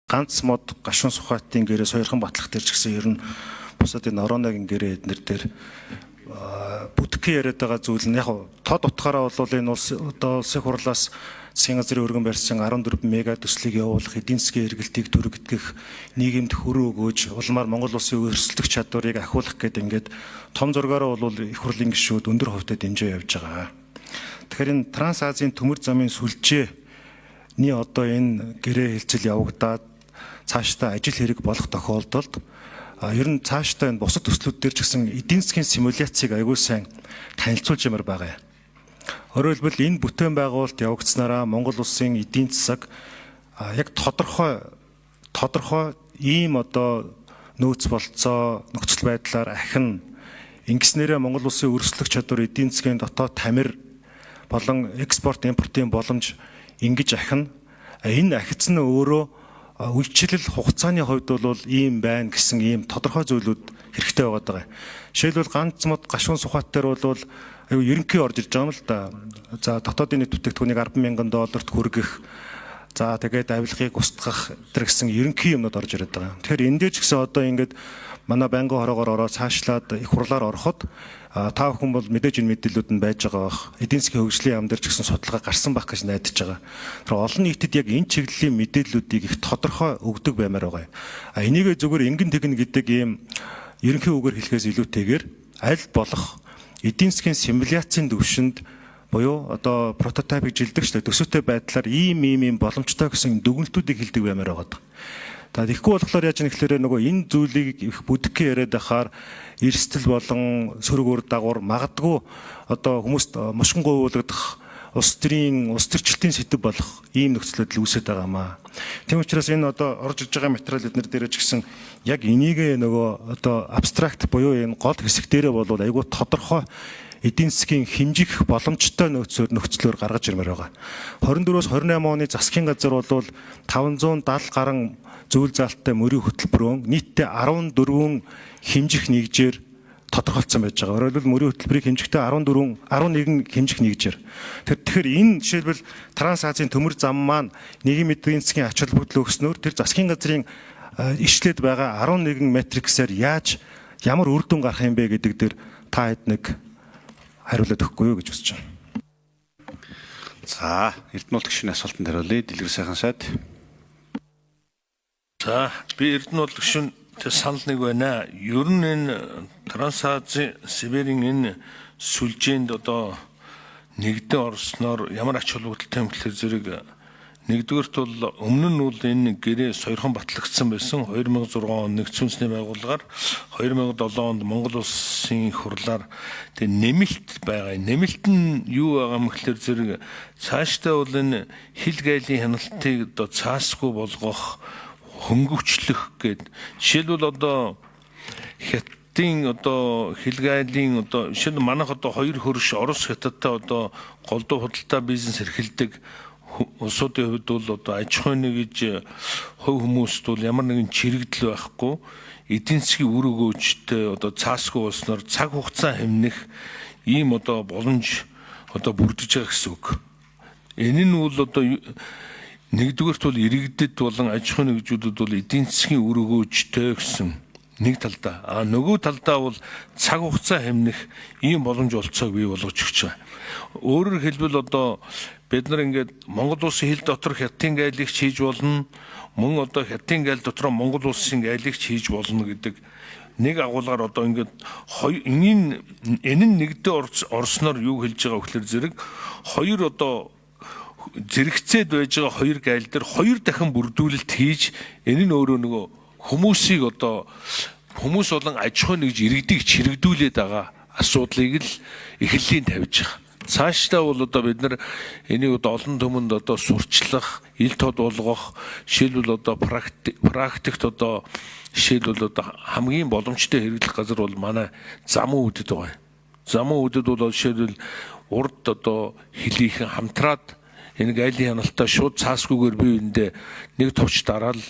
ганц мод гашуун сухатын гэрээ сойрхон батлах дээр ч гэсэн ер нь бусад энэ орооногийн гэрээ эднэр дээр бүтгэн яриад байгаа зүйл нь яг тод утгаараа бол энэ улсын хурлаас засгийн газрын өргөн барьсан 14 мега төслийг явуулах, эдийн засгийн эргэлтийг түрэгдэх, нийгэмд хөрөө өгөөж, улмаар Монгол улсын өрсөлдөх чадварыг ахиулах гэдэг ингээд том зургаараа бол их хурлын гишүүд өндөр хувьтай дэмжиж явж байгаа. Тэгэхээр энэ Транс Азийн төмөр замын сүлжээний одоо энэ гэрээ хэлцэл явагдаад цаашдаа ажил хэрэг болох тохиолдолд ер нь цаашдаа энэ бусад төслүүд дээр ч гэсэн эдийн засгийн симуляцийг аягүй сайн танилцуулж ямар байгаа юм. Өөрөөр хэлбэл энэ бүтээн байгуулалт явагдсанараа Монгол улсын эдийн засаг яг тодорхой ийм одоо нөөц болцоо нөхцөл байдлаар ахин ингэснээрээ Монгол улсын өрсөлдөх чадвар эдийн засгийн дотоод тамир болон экспорт импортын боломж ингэж ахина. Энэ ахицсан нь өөрөө үйлчлэл хугацааны хувьд бол ийм байна гэсэн ийм тодорхой зүйлүүд хэрэгтэй байгаа. Жишээлбэл ганц мод гашуун сухаттаар бол аюу ерөнхий орж ирж байгаа юм л да. За дотоодын нийт бүтээгдэхүүнийг 10,000 долларт хүргэх. За тэгээд авилгыг устгах гэсэн ерөнхий юмнууд орж ирээд байгаа. Тэгэхээр эндээ ч гэсэн одоо ингээд манай байнгын хороогоор ороод цаашлаад их хурлаар ороход та бүхэн бол мэдээж энэ мэдээлүүд нь байж байгаа бах. Эдийн засгийн хөгжлийн яам дээр ч гэсэн судалгаа гарсан байх гэж найдаж байгаа. Тэр олон нийтэд яг энэ чиглэлийн мэдээллүүдийг их тодорхой өгдөг баймаар байгаа. Энийг зөвхөн ингэн тэгнэ гэдэг ийм ерөнхий үгээр хэлэхээс илүүтэйгээр аль болох эдийн засгийн симуляцийн төвшөнд буюу одоо прототипыг жилдэг шүү дээ. Төсөөтэй байдлаар ийм боломжтой гэсэн дүгнэлтүүдийг хэлдэг баймаар байгаа. За тэгэхгүй болохоор яаж юм гэхээр нөгөө энэ зүйлийг их бүдгэх яриад байхаар эрсдэл болон сөрөг үр дагавар магадгүй одоо хүмүүст мушгингуй уулгадах улс төрчлөлтийн сэдэв болох ийм нөхцөл байдал үүсэж байгаамаа. Тийм учраас энэ одоо орж иж байгаа материал эднэр дээр ч гэсэн яг энийг нөгөө одоо абстракт буюу энэ гол хэсэг дээрээ бол айгүй тодорхой эдийн засгийн хэмжих боломжтой нөхцлөөр гаргаж ирмээр байгаа. 24-өөс 28 оны засгийн газар бол 570 гаруй зүйл заалттай мөрийн хөтөлбөрөөн нийтдээ 14 хэмжих нэгжээр тодорхойлцсон байж байгаа. Өөрөөр хэлбэл мөрийн хөтөлбөрийг хэмжихдээ 11 хэмжих нэгжээр. Тэгэхээр энэ жишээлбэл Транс Азийн төмөр зам маань нийгмийн эдийн засгийн ач холбогдол өгснөөр тэр засгийн газрын ишлээд байгаа 11 метриксээр ямар үр дүн гарах юм бэ гэдэг дээр та хэд нэг хариулаад өгөхгүй юу гэж үзэж байна. За, Эрдэнэ гишүүний асуултанд хариулъя. Дэлгэр сайхан сайд. За, би Эрдэнэ гишүүн санал нэг байна. Ер нь энэ Транс Азийн Сибирийн энэ сүлжээнд одоо нэгдэн орсноор ямар ач холбогдолтой юм гэхээр зэрэг нэгдүгээрт бол өмнө нь бол энэ гэрээ сойрхон батлагдсан байсан 2006 он нэгдсэн үндэсний байгууллагаар 2007 онд Монгол улсын хурлаар тэгээ нэмэлт байгаа. Нэмэлт нь юу байгаа юм гэхээр зэрэг цаашдаа бол энэ хил гайлын хяналтыг одоо цаасгүй болгох, хөнгөвчлөх гээд жишээлбэл одоо хятадын одоо хил гайлын одоо жишээлбэл манайх одоо хоёр хөрш Орос хятадтай одоо голдуу худалдаа бизнес эрхэлдэг улсуудын хувьд бол одоо аж ахуйн гэж хувь хүмүүст бол ямар нэгэн чирэгдэл байхгүй эдийн засгийн үр өгөөжтэй одоо цаасгүй болсноор цаг хугацаа хэмнэх ийм одоо боломж одоо бүрдэж байгаа гэсэн үг. Энэ нь бол одоо нэгдүгээрт бол иргэдэд болон аж ахуйн нэгжүүдэд бол эдийн засгийн үр өгөөжтэй гэсэн нэг талдаа нөгөө талдаа бол цаг хугацаа хэмнэх ийм боломж олцоог бий болгож өгч байгаа. Өөрөөр хэлбэл одоо бид нар ингээд Монгол улсын хил дотор хятадын гайлыг хийж болно. Мөн одоо хятадын гайл дотор Монгол улсын гайлыг хийж болно гэдэг нэг агуулгаар одоо ингээд энэ нь нэгдээ орсноор юу хэлж байгаа вэ гэхээр зэрэг хоёр одоо зэрэгцээд байж байгаа хоёр гайл дээр хоёр дахин бүрдүүлэлт хийж энэ нь өөрөө нөгөө хүмүүсийг одоо хүмүүс болон аж ахуй нэгж иргэдийг чирэгдүүлээд байгаа асуудлыг л эхлэлийн тавьж байгаа. Цаашдаа бол одоо бид нар энийг одоо олон түмэнд одоо сурчлах, ил тод болгох, жишээлбэл одоо практикт одоо жишээлбэл одоо хамгийн боломжтой хэрэглэх газар бол манай замун үдэд байгаа. Замун үдэд бол жишээлбэл урд одоо хилийнхэн хамтраад энэ гайлын хяналтаа шууд цаасгүйгээр бие биендээ нэг товч дараал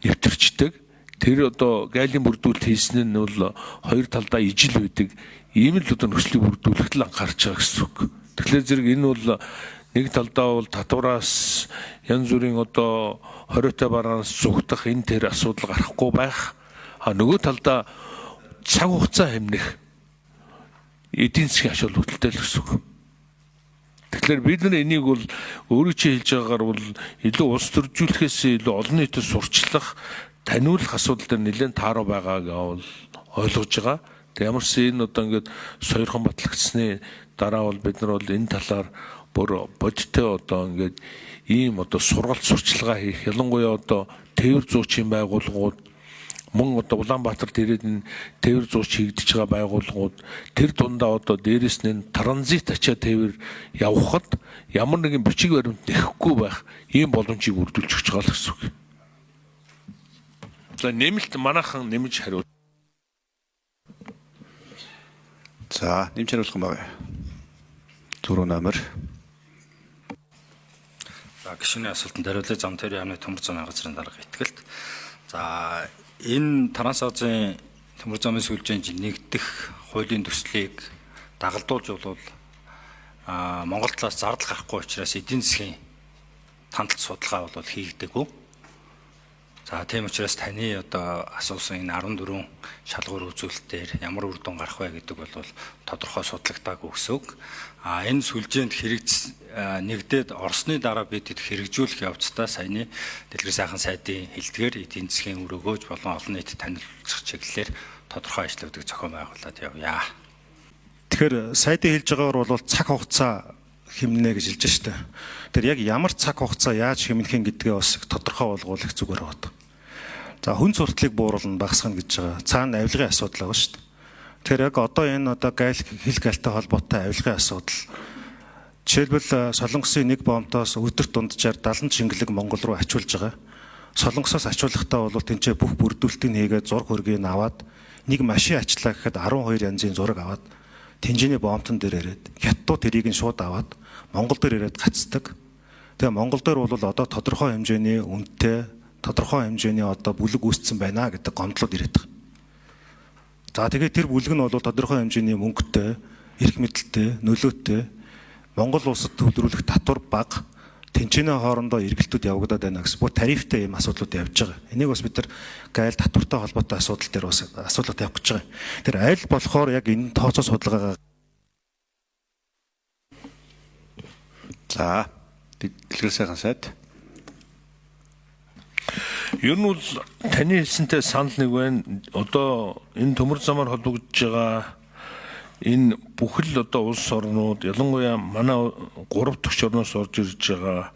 нэвтэрчдэг. Тэр одоо гайлын бүрдүүлэлт хийсэн нь бол хоёр талдаа ижил байдаг. Ийм л одоо нөхцөлийг бүрдүүлэхэд л анхаарч байгаа гэсэн үг. Тэгэхээр зэрэг энэ бол нэг талдаа бол татвараас янз бүрийн одоо хориотой бараанаас зүгтах энэ тэр асуудал гарахгүй байх. Нөгөө талдаа цаг хугацаа хэмнэх эдийн засгийн ач холбогдолтой л гэсэн үг. Тэгэхээр бид нар энийг бол өөрөө чи хэлж байгаагаар бол илүү улс төржүүлэхээс илүү олон нийтэд сурчлах, таниулах асуудал дээр нэлээд тааруу байгааг бол ойлгож байгаа. Тэг ямар ч энэ одоо ингээд сойрхон батлагдсны дараа бол бид нар бол энэ талаар бүр бодиттой одоо ингээд ийм одоо сургалт сурчлагаа хийх, ялангуяа одоо тээвэр зуучийн байгууллагууд мөн одоо Улаанбаатарт ирээд энэ тээвэр зууч хийгдэж байгаа байгууллагууд тэр дундаа одоо дээрэс нь транзит ачаа тээвэр явхад ямар нэгэн бичиг баримт нэхэхгүй байх ийм боломжийг бүрдүүлж өгч байгаа л гэсэн үг. За нэмэлт манайхан нэмж хариу. За, нэмж хариулах юм байна. 4 номер. За гишүүний асуултанд хариулъя. Зам тээврийн яамны төмөр замын газрын дарга итгэлт. За энэ Трансазийн төмөр замын сүлжээнд нэгдэх хуулийн төслийг дагалдуулж бол Монгол талаас зардал гарахгүй учраас эдийн засгийн хандлт судалгаа бол хийгдэггүй. За тийм учраас таны одоо асуусан энэ 14 шалгуур үзүүлэлтээр ямар үр дүн гарах вэ гэдэг бол тодорхой судлагдаагүй гэсэн үг. Энэ сүлжээнд нэгдээд орсны дараа бид хэрэгжүүлэх явцдаа саяны дэлгэр сайхан сайдын хэлдгээр эдийн засгийн өрөөгөөж болон олон нийтэд танилцах чиглэлээр тодорхой ажлуудыг зохион байгуулад явъя. Тэгэхээр сайдын хэлж байгаагаар бол цаг хугацаа хэмнэ гэж хэлж штэ. Тэр яг ямар цаг хугацаа яаж хэмнэх юм гэдгээ бас тодорхой болгох зүгээр байна. За хүн сурталыг бууруулна багасгах гэж байгаа. Цаана авилгын асуудал байгаа шүү дээ. Тэгэхээр яг одоо энэ хил галтай холбоотой авилгын асуудал. Жишээлбэл Солонгосын нэг бомтоос өдөрт дунджаар 70 шингэлэг Монгол руу ачуулж байгаа. Солонгосоос ачуулахдаа бол тэнцээ бүх бүрдүүлэлтийг хийгээд зураг хөргийг аваад нэг машин ачлаа гэхэд 12 янзын зураг аваад Тэнжээний бомтон дээр ирээд хятадууд тэрийг нь шууд аваад Монгол дээр ирээд гацдаг. Тэгээ Монгол дээр бол одоо тодорхой хэмжээний үнэтэй тодорхой хэмжээний одоо бүлэг үүссэн байна гэдэг гомдлууд ирээд байгаа. За тэгээд тэр бүлэг нь бол тодорхой хэмжээний мөнгөтэй, эрх мэдэлтэй, нөлөөтэй Монгол улсад төвлөрүүлэх татвар бага, тэнцэнэ хоорондоо эргэлтүүд явагдаад байна гэсэн. Бүр тарифтай ийм асуудлууд явж байгаа. Энийг бас бид нар гайл татвартай холбоотой асуудал дээр бас асуулт явах гэж байгаа. Тэр аль болохоор яг энэ тооцоо судалгаагаа. За, дэлгэр сайхан сайд. Ер нь бол таны хэлсэнтэй санал нэг байна. Одоо энэ төмөр замаар холбогдож байгаа энэ бүхэл одоо улс орнууд ялангуяа манай 3 дахь орноос орж ирж байгаа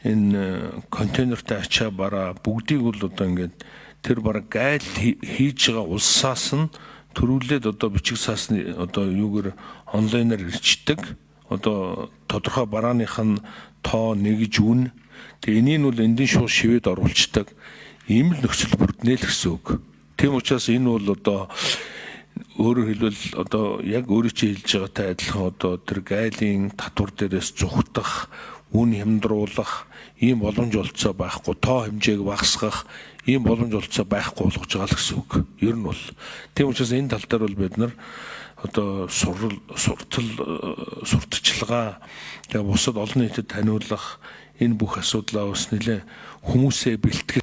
энэ контейнертай ачаа бараа бүгдийг бол одоо ингээд тэр бараг гайл хийж байгаа улсаас нь төрүүлээд одоо бичиг саасны одоо юугээр онлайнаар ирчдэг. Одоо тодорхой барааных нь тоо нэгж үн. Тэгээ энийг бол эндийн шууд шивэд оруулцдаг. Ийм л нөхцөл бүрднэ л гэсэн үг. Тийм учраас энэ бол одоо өөрөөр хэлбэл одоо яг өөрөө чи хэлж байгаатай адилхан одоо тэр гайлын татвар дээрээс зүхтах, үн хямдруулах ийм боломж олцоо байхгүй, тоо хэмжээг багасгах ийм боломж олцоо байхгүй болгож байгаа л гэсэн үг. Ер нь бол тийм учраас энэ тал дээр бол бид нар одоо сурталчилгаа тэгээ бусад олон нийтэд таниулах энэ бүх асуудлаа бас нэлээ хүмүүсээ бэлтгэх